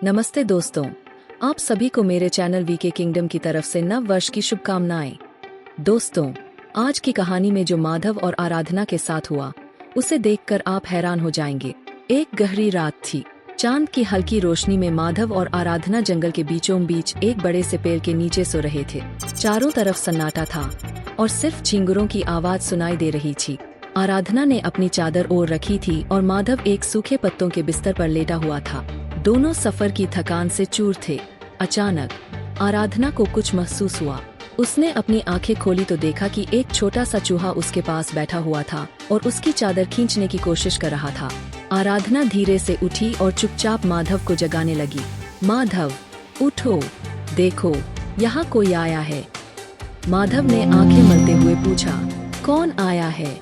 नमस्ते दोस्तों, आप सभी को मेरे चैनल वीके किंगडम की तरफ से नव वर्ष की शुभकामनाएं। दोस्तों, आज की कहानी में जो माधव और आराधना के साथ हुआ उसे देखकर आप हैरान हो जाएंगे। एक गहरी रात थी। चांद की हल्की रोशनी में माधव और आराधना जंगल के बीचों बीच एक बड़े से पेड़ के नीचे सो रहे थे। चारों तरफ सन्नाटा था और सिर्फ झिंगुरों की आवाज सुनाई दे रही थी। आराधना ने अपनी चादर ओढ़ रखी थी और माधव एक सूखे पत्तों के बिस्तर पर लेटा हुआ था। दोनों सफर की थकान से चूर थे। अचानक आराधना को कुछ महसूस हुआ। उसने अपनी आंखें खोली तो देखा कि एक छोटा सा चूहा उसके पास बैठा हुआ था और उसकी चादर खींचने की कोशिश कर रहा था। आराधना धीरे से उठी और चुपचाप माधव को जगाने लगी। माधव, उठो, देखो, यहाँ कोई आया है। माधव ने आंखें मलते हुए पूछा, कौन आया है?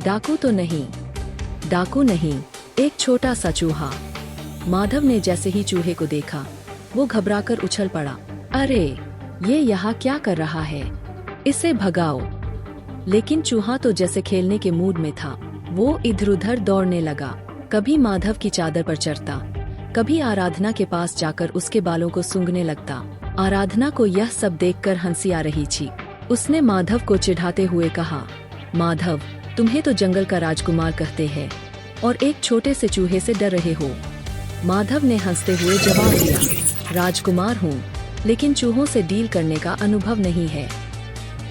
डाकू तो नहीं? डाकू नहीं, एक छोटा सा चूहा। माधव ने जैसे ही चूहे को देखा वो घबराकर उछल पड़ा। अरे, ये यहाँ क्या कर रहा है? इसे भगाओ। लेकिन चूहा तो जैसे खेलने के मूड में था। वो इधर उधर दौड़ने लगा, कभी माधव की चादर पर चढ़ता, कभी आराधना के पास जाकर उसके बालों को सूंघने लगता। आराधना को यह सब देखकर हंसी आ रही थी। उसने माधव को चिढ़ाते हुए कहा, माधव, तुम्हें तो जंगल का राजकुमार कहते हैं और एक छोटे से चूहे से डर रहे हो। माधव ने हंसते हुए जवाब दिया, राजकुमार हूँ, लेकिन चूहों से डील करने का अनुभव नहीं है।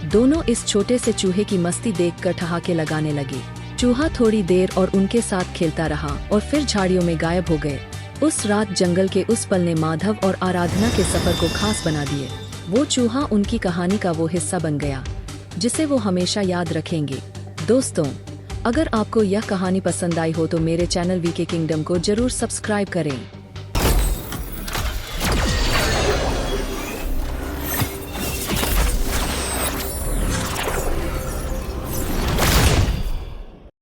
दोनों इस छोटे से चूहे की मस्ती देखकर ठहाके लगाने लगे। चूहा थोड़ी देर और उनके साथ खेलता रहा और फिर झाड़ियों में गायब हो गए। उस रात जंगल के उस पल ने माधव और आराधना के सफर को खास बना दिए। वो चूहा उनकी कहानी का वो हिस्सा बन गया जिसे वो हमेशा याद रखेंगे। दोस्तों, अगर आपको यह कहानी पसंद आई हो तो मेरे चैनल वीके किंगडम को जरूर सब्सक्राइब करें।